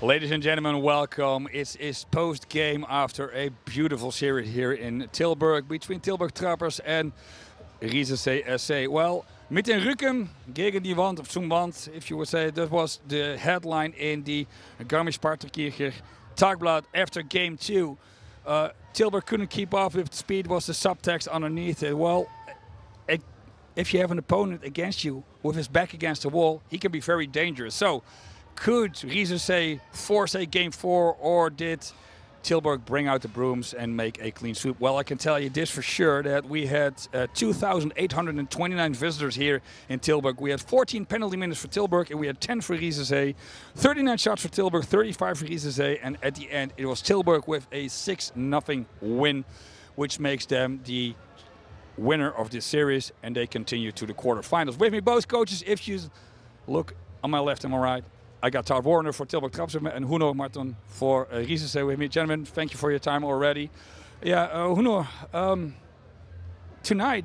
Ladies and gentlemen, welcome. It's post-game after a beautiful series here in Tilburg between Tilburg Trappers and Riessersee SC. Well, mit den Rücken gegen die Wand, of zum Wand, if you would say. That was the headline in the Garmisch-Partenkirchen Tagblad after game 2. Tilburg couldn't keep up with speed, was the subtext underneath it. Well, if you have an opponent against you with his back against the wall, he can be very dangerous. So, could Riessersee force a game 4, or did Tilburg bring out the brooms and make a clean sweep? Well, I can tell you this for sure, that we had 2,829 visitors here in Tilburg. We had 14 penalty minutes for Tilburg, and we had 10 for Riessersee. 39 shots for Tilburg, 35 for Riessersee, and at the end it was Tilburg with a 6-0 win, which makes them the winner of this series, and they continue to the quarterfinals. With me, both coaches. If you look on my left and my right, I got Todd Warner for Tilburg Trappers and Huno Martin for Riessersee with me. Gentlemen, thank you for your time already. Yeah, Huno, tonight,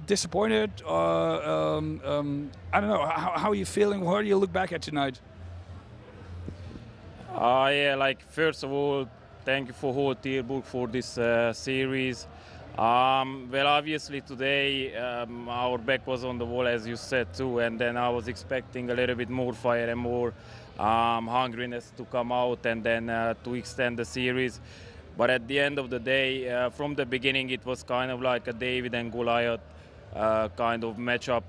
disappointed? I don't know, how are you feeling? How do you look back at tonight? Yeah, first of all, thank you for whole Tilburg for this series. Well, obviously today our back was on the wall, as you said too, and then I was expecting a little bit more fire and more hungriness to come out, and then to extend the series. But at the end of the day, from the beginning, it was kind of like a David and Goliath kind of matchup.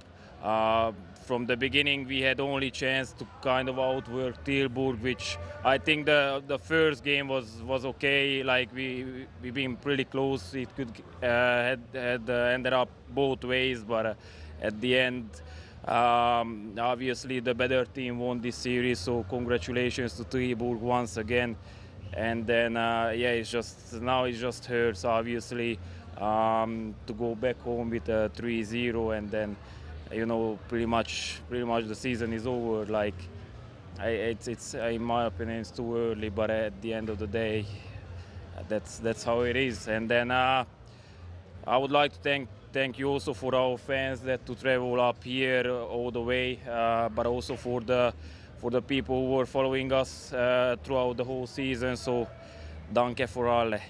From the beginning, we had only chance to kind of outwork Tilburg, which I think the first game was okay. Like we been pretty close. It could had ended up both ways, but at the end, obviously the better team won this series. So congratulations to Tilburg once again. And then yeah, it just hurts obviously to go back home with a 3-0, and then, you know, pretty much the season is over. Like, it's in my opinion, it's too early. But at the end of the day, that's how it is. And then I would like to thank you also for our fans that to travel up here all the way, but also for the people who were following us throughout the whole season. So, danke for alle.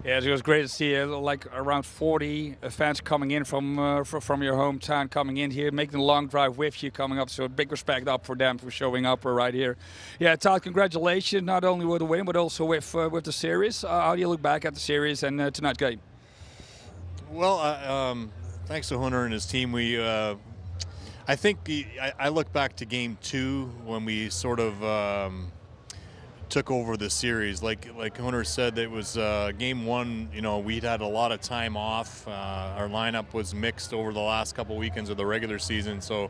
Yeah, it was great to see like around 40 fans coming in from your hometown, coming in here, making the long drive with you, coming up. So big respect up for them for showing up right here. Yeah, Todd, congratulations not only with the win but also with the series. How do you look back at the series and tonight's game? Well, thanks to Hunter and his team. I think I look back to game 2 when we sort of took over the series. Like Hunter said, it was game 1. You know, we'd had a lot of time off. Our lineup was mixed over the last couple weekends of the regular season, so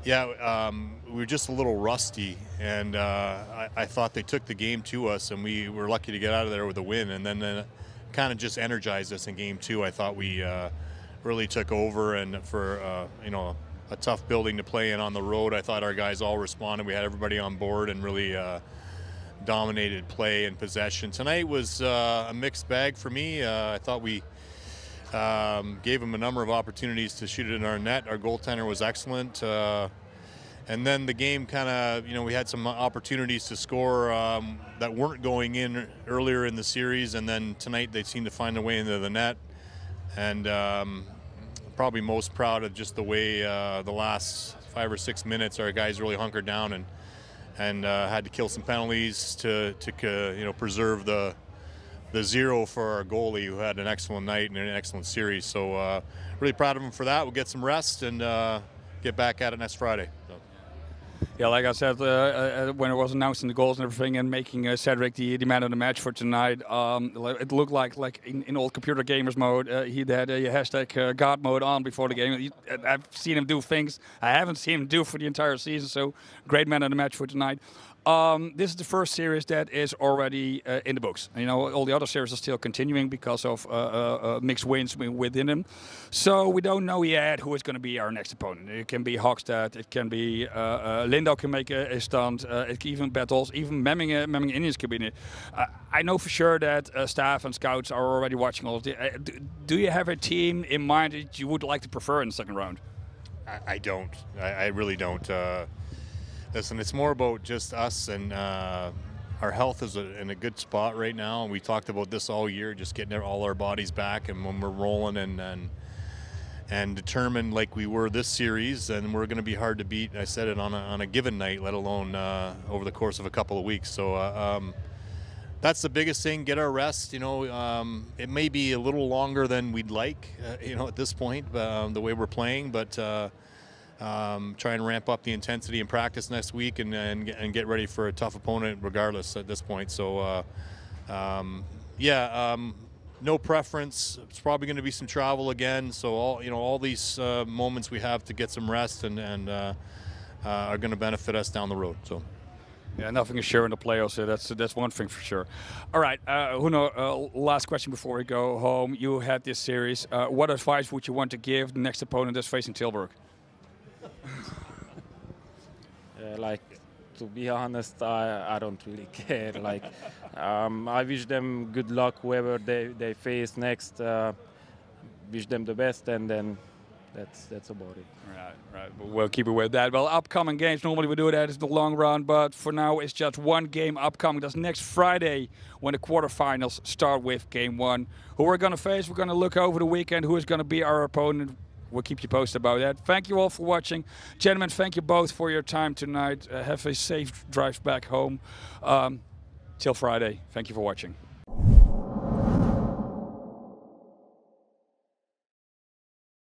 yeah, we were just a little rusty, and I thought they took the game to us, and we were lucky to get out of there with a win. And then kind of just energized us in game 2. I thought we really took over, and for you know, a tough building to play in on the road, I thought our guys all responded. We had everybody on board and really dominated play and possession. Tonight was a mixed bag for me. I thought we gave them a number of opportunities to shoot it in our net. Our goaltender was excellent. And then the game kind of, you know, we had some opportunities to score that weren't going in earlier in the series, and then tonight they seemed to find a way into the net. And probably most proud of just the way the last 5 or 6 minutes our guys really hunkered down and had to kill some penalties to you know, preserve the 0 for our goalie, who had an excellent night and an excellent series. So really proud of him for that. We'll get some rest and get back at it next Friday. So. Yeah, like I said, when it was announcing the goals and everything, and making Cedric the man of the match for tonight, it looked like in old computer gamers mode, he had a hashtag God mode on before the game. I've seen him do things I haven't seen him do for the entire season, so great man of the match for tonight. This is the first series that is already in the books. You know, all the other series are still continuing because of mixed wins within them. So we don't know yet who is going to be our next opponent. It can be Hoogstad, it can be Lindau can make a stunt, it can even battles, even Memmingen Indians can be in it. I know for sure that staff and scouts are already watching all of this. Do you have a team in mind that you would like to prefer in the second round? I don't. I really don't. Listen, it's more about just us, and our health is in a good spot right now. And we talked about this all year, just getting all our bodies back. And when we're rolling and determined like we were this series, then we're going to be hard to beat. I said it on a given night, let alone over the course of a couple of weeks. So that's the biggest thing. Get our rest. You know, it may be a little longer than we'd like. You know, at this point, the way we're playing, but. Try and ramp up the intensity in practice next week and get ready for a tough opponent regardless at this point. So, no preference. It's probably going to be some travel again. So all these moments we have to get some rest and are going to benefit us down the road. So. Yeah, nothing is sure in the playoffs. So that's one thing for sure. All right, Huno, last question before we go home. You had this series. What advice would you want to give the next opponent that's facing Tilburg? Like, to be honest, I don't really care. Like, I wish them good luck, whoever they face next. Wish them the best, and then that's about it. Right. We'll keep it with that. Well, upcoming games, normally we do that in the long run, but for now it's just one game upcoming. That's next Friday when the quarterfinals start with game 1. Who we're going to face, we're going to look over the weekend, who is going to be our opponent. We'll keep you posted about that. Thank you all for watching. Gentlemen, thank you both for your time tonight. Have a safe drive back home. Till Friday. Thank you for watching.